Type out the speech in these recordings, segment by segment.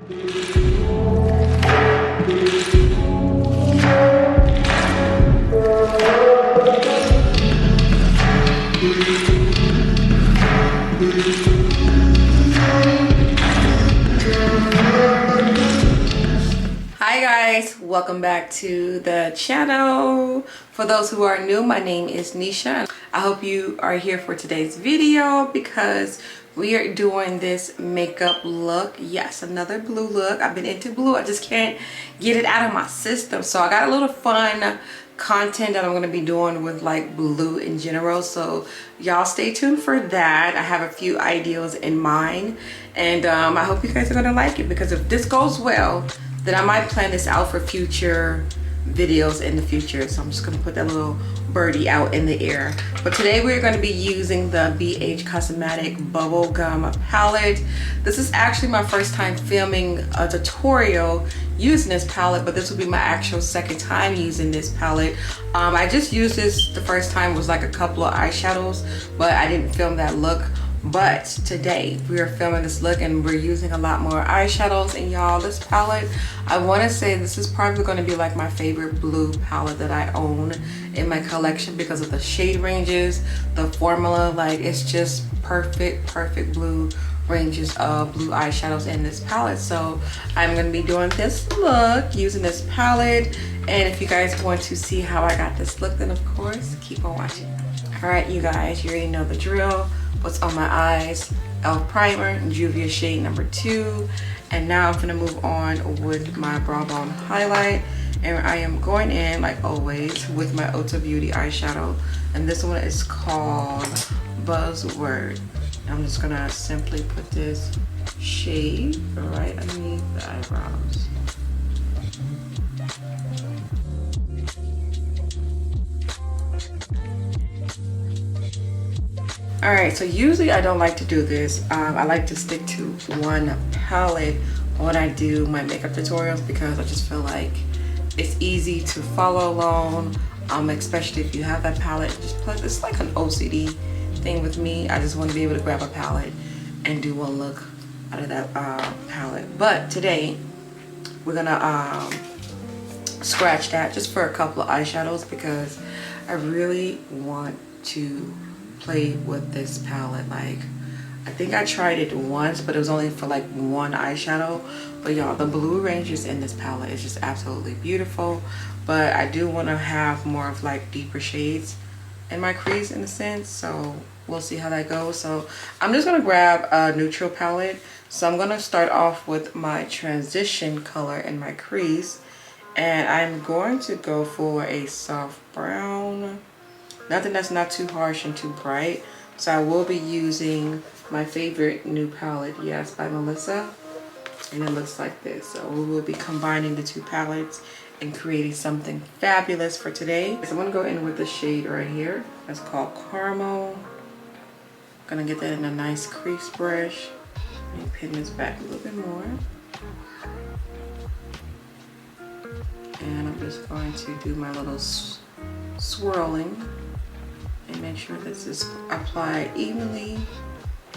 Hi guys, welcome back to the channel. For those who are new, my name is Nisha. I hope you are here for today's video because we are doing this makeup look. Yes, another blue look. I've been into blue, I just can't get it out of my system. So I got a little fun content that I'm going to be doing with like blue in general, so y'all stay tuned for that. I have a few ideas in mind, and I hope you guys are going to like it, because if this goes well, then I might plan this out for future videos in the future. So I'm just going to put that little birdie out in the air. But today we're going to be using the BH Cosmetic Bubblegum Palette. This is actually my first time filming a tutorial using this palette, but this will be my actual second time using this palette. I just used this the first time was like a couple of eyeshadows, but I didn't film that look. But today we are filming this look and we're using a lot more eyeshadows. And y'all, this palette, I want to say this is probably going to be like my favorite blue palette that I own in my collection, because of the shade ranges, the formula. Like, it's just perfect blue ranges of blue eyeshadows in this palette. So I'm going to be doing this look using this palette, and if you guys want to see how I got this look, then of course keep on watching. All right, you guys, you already know the drill. What's on my eyes? e.l.f. primer, Juvia shade number 2. And now I'm gonna move on with my Brow Bone highlight, and I am going in, like always, with my Ulta Beauty eyeshadow, and this one is called Buzzword. I'm just gonna simply put this shade right underneath the eyebrows. Alright, so usually I don't like to do this. I like to stick to one palette when I do my makeup tutorials, because I just feel like it's easy to follow along, especially if you have that palette. Just put, it's like an OCD thing with me. I just want to be able to grab a palette and do one look out of that palette. But today we're gonna scratch that just for a couple of eyeshadows, because I really want to play with this palette. Like, I think I tried it once, but it was only for like one eyeshadow. But y'all, the blue ranges in this palette is just absolutely beautiful. But I do want to have more of like deeper shades in my crease in a sense, so we'll see how that goes. So I'm just gonna grab a neutral palette. So I'm gonna start off with my transition color in my crease, and I'm going to go for a soft brown. Nothing that's not too harsh and too bright. So I will be using my favorite new palette, Yes, by Melissa. And it looks like this. So we will be combining the two palettes and creating something fabulous for today. So I'm going to go in with the shade right here. That's called Caramel. I'm going to get that in a nice crease brush. And pin this back a little bit more. And I'm just going to do my little swirling and make sure this is applied evenly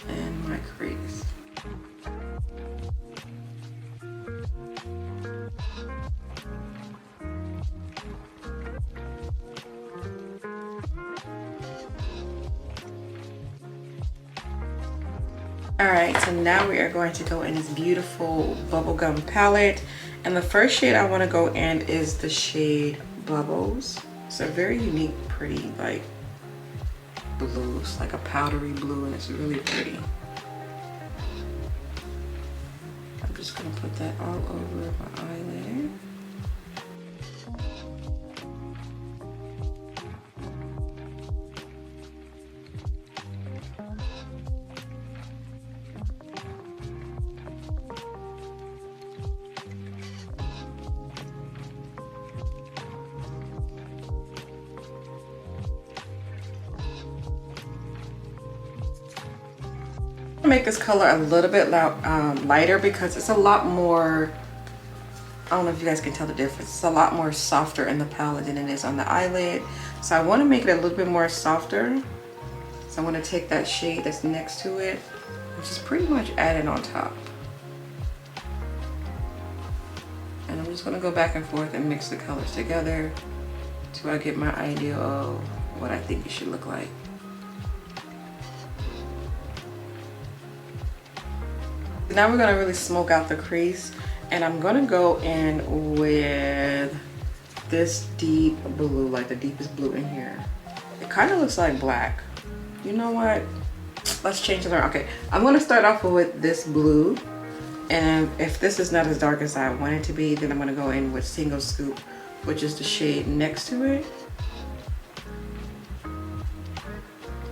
in my crease. Alright, so now we are going to go in this beautiful bubblegum palette, and the first shade I want to go in is the shade Bubbles. It's a very unique, pretty, like, blue. It's like a powdery blue, and it's really pretty. I'm just gonna put that all over my eyelid. Make this color a little bit lighter, because it's a lot more, I don't know if you guys can tell the difference, it's a lot more softer in the palette than it is on the eyelid. So I want to make it a little bit more softer, so I'm going to take that shade that's next to it and just pretty much add it on top. just gonna go back and forth and mix the colors together till I get my idea of what I think it should look like. Now we're gonna really smoke out the crease, and I'm gonna go in with this deep blue, like the deepest blue in here. It kind of looks like black. You know what? Let's change it around. Okay, I'm gonna start off with this blue, and if this is not as dark as I want it to be, then I'm gonna go in with Single Scoop, which is the shade next to it.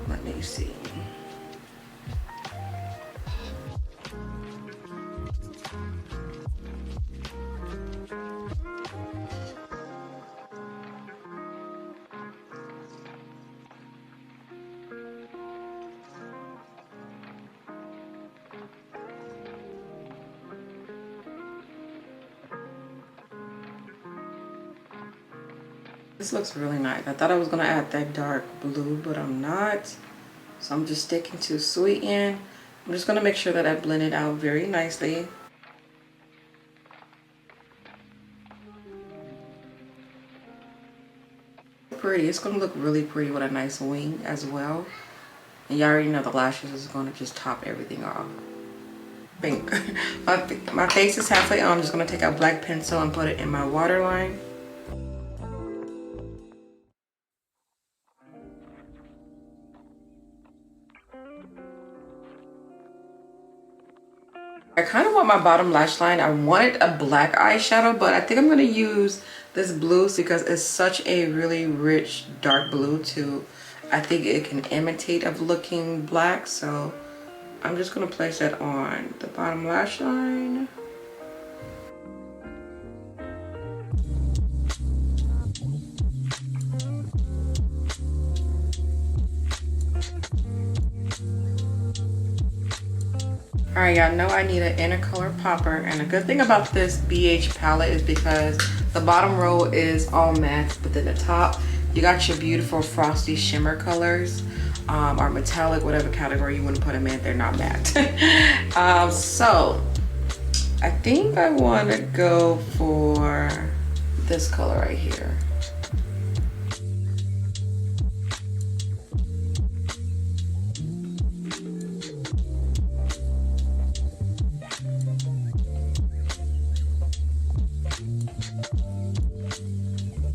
Let me see. This looks really nice. I thought I was gonna add that dark blue, but I'm not. So I'm just sticking to Sweeten. I'm just gonna make sure that I blend it out very nicely. Pretty. It's gonna look really pretty with a nice wing as well. And you already know the lashes is gonna just top everything off. Pink. my face is halfway on. I'm just gonna take out black pencil and put it in my waterline. I kind of want my bottom lash line. I wanted a black eyeshadow, but I think I'm going to use this blue because it's such a really rich dark blue too. I think it can imitate of looking black, so I'm just going to place that on the bottom lash line. Alright, y'all know I need an inner color popper, and the good thing about this BH palette is because the bottom row is all matte, but then the top you got your beautiful frosty shimmer colors, or metallic, whatever category you want to put them in. They're not matte. So I think I want to go for this color right here.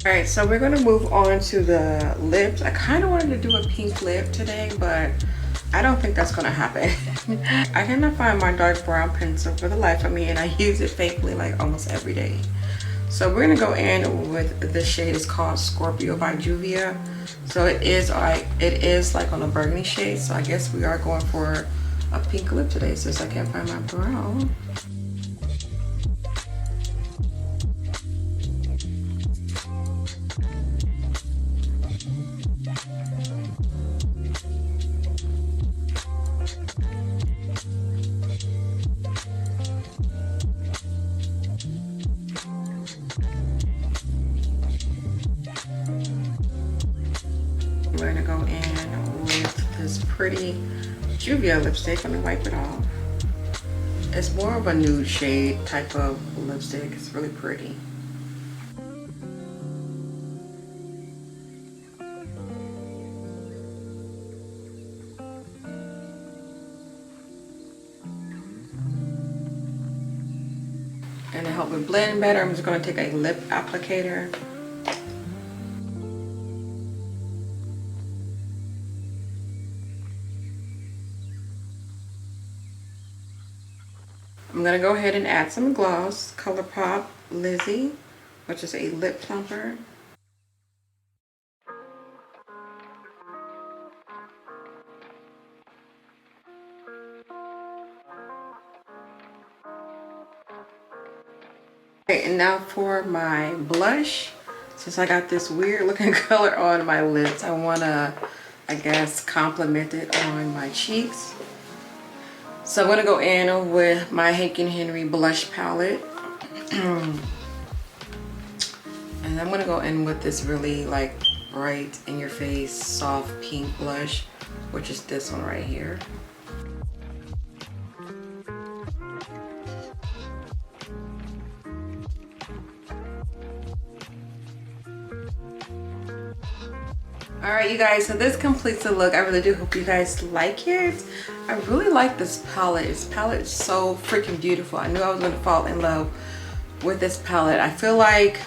All right, so we're gonna move on to the lips. I kind of wanted to do a pink lip today, but I don't think that's gonna happen. I cannot find my dark brown pencil for the life of me, and I use it faithfully like almost every day. So we're gonna go in with the shade. It's called Scorpio by Juvia. So it is like on a burgundy shade. So I guess we are going for a pink lip today since I can't find my brown. We're gonna go in with this pretty Juvia lipstick. Let me wipe it off. It's more of a nude shade type of lipstick. It's really pretty. And to help it blend better, I'm just gonna take a lip applicator. I'm gonna go ahead and add some gloss, ColourPop Lizzie, which is a lip plumper. Okay, and now for my blush. Since I got this weird looking color on my lips, I wanna, I guess, complement it on my cheeks. So I'm gonna go in with my Hank & Henry blush palette. And I'm gonna go in with this really like bright in your face soft pink blush, which is this one right here. All right, you guys, so this completes the look. I really do hope you guys like it. I really like this palette. This palette is so freaking beautiful. I knew I was gonna fall in love with this palette. I feel like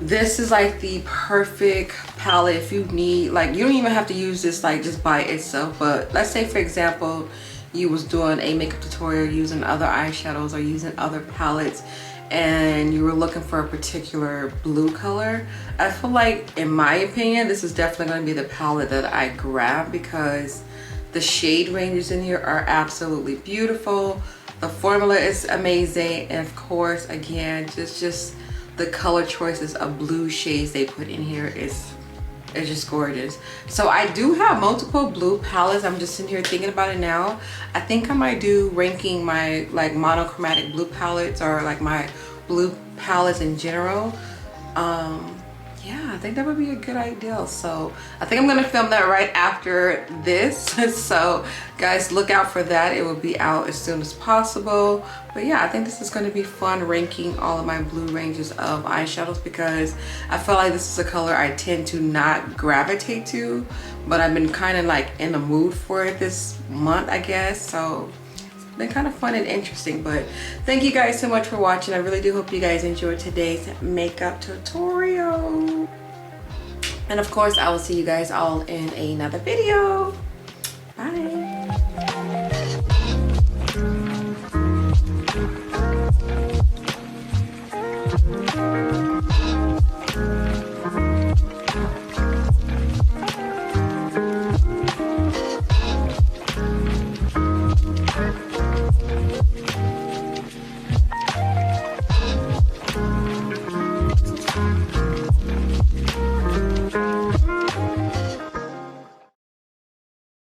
this is like the perfect palette if you need, like, you don't even have to use this like just by itself, but let's say for example you was doing a makeup tutorial using other eyeshadows or using other palettes and you were looking for a particular blue color. I feel like, in my opinion, this is definitely going to be the palette that I grab because the shade ranges in here are absolutely beautiful. The formula is amazing, and of course, again, just the color choices of blue shades they put in here is just gorgeous. So I do have multiple blue palettes. I'm just sitting here thinking about it now. I think I might do ranking my like monochromatic blue palettes or like my blue palettes in general. Yeah, I think that would be a good idea. So I think I'm gonna film that right after this. So guys, look out for that. It will be out as soon as possible. But yeah, I think this is gonna be fun ranking all of my blue ranges of eyeshadows because I feel like this is a color I tend to not gravitate to, but I've been kind of like in the mood for it this month, I guess. So been kind of fun and interesting. But thank you guys so much for watching. I really do hope you guys enjoyed today's makeup tutorial, and of course I will see you guys all in another video. Bye.